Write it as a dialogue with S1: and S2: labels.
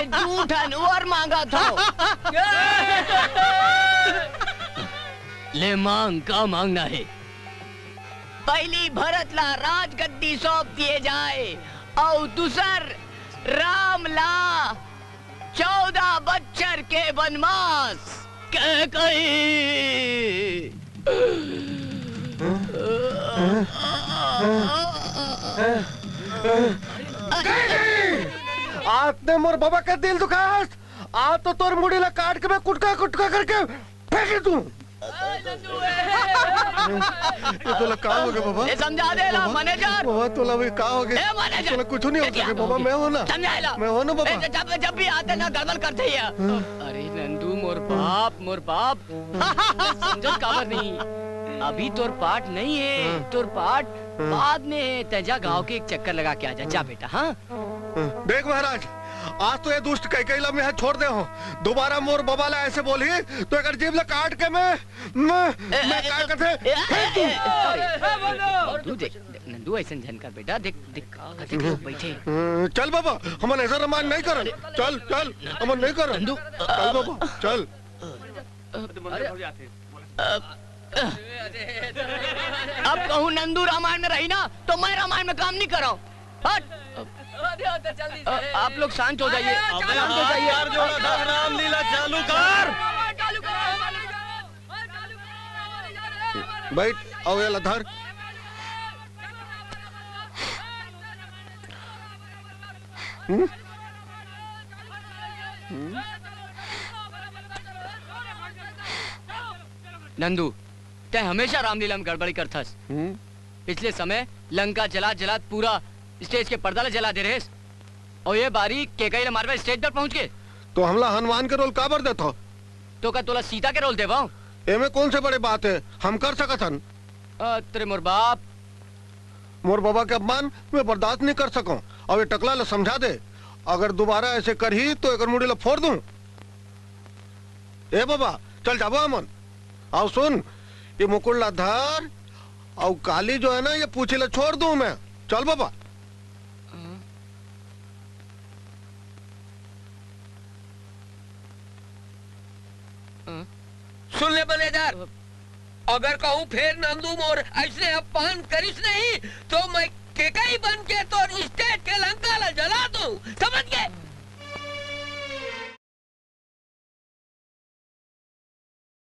S1: झूठन और मांगा था। ले मांग, का मांगना है? पहली भरत ला राजगद्दी सौंप दिए जाए और दूसर राम ला 14 बच्चर के वनवास कह कही।
S2: आपने मोर बाबा का दिल दुखास, आप तो तोर मुड़ी ला काट के मैं कुटका कुटका करके फेंक दूं। ये तो लगा हो गया बाबा।
S1: ये समझा दे ला मैनेजर।
S2: बाबा तो ला का हो गया?
S1: मैनेजर
S2: कुछ नहीं हो सके बाबा, मैं हूं ना।
S1: समझा ला।
S2: मैं हूं ना बाबा।
S1: जब भी आते ना गड़बड़ करते ही। अरे नंदू मोर बाप समझो काबर नहीं, अभी तोर पाठ नहीं है, तोर पाठ बाद में है। तेजा गांव के एक चक्कर लगा के आ जा बेटा। हाँ
S2: देख महाराज, आज तो ये दुष्ट कैकेला में है छोड़ दे हो। दोबारा मोर बाबा ला ऐसे बोली तो अगर जीभ ला काट के मैं काट कर
S1: तू देख नंदू ऐसे झन कर बेटा। देख बैठे।
S2: चल बाबा, हम ऐसा रमान नहीं कर। चल चल हम नहीं कर।
S1: नंदू
S2: चल बाबा चल।
S1: अब कहूँ नंदू रामायण में रही ना तो मैं रामायण में काम नहीं कर रहा हूँ। आप लोग शांत हो जाइए, शांत हो जाइए।
S3: रामलीला चालू कर।
S2: बैठ आओ ये लधर।
S1: नंदू ते हमेशा रामलीला में गड़बड़ी करथस। पिछले समय लंका जला पूरा स्टेज के पर्दा जला दे रहे और ये बारी केकई मारवा स्टेज पर पहुंच गए।
S2: तो हमला हनुमान के रोल काबर देता
S1: तो का तोला सीता के रोल देवा?
S2: एमे कौन से बड़े बात है, हम कर सकथन।
S1: तेरे मोर बाप
S2: मोर बाबा के अपमान मैं बर्दाश्त नहीं कर सकूं। और ये टकला ला समझा दे, अगर दोबारा ऐसे करही तो एक मुड़ी ला फोड़ दूं। ए बाबा चल जाबो अमन। आओ सुन, ये मुकुट ला धर और काली जो है ना ये पूछे ला छोड़ दूं मैं। चल बाबा।
S4: सुन ले मैनेजर, अगर कहूँ फिर नंदू मोर ऐसे अपमान करिस नहीं तो मैं केकई बन के तो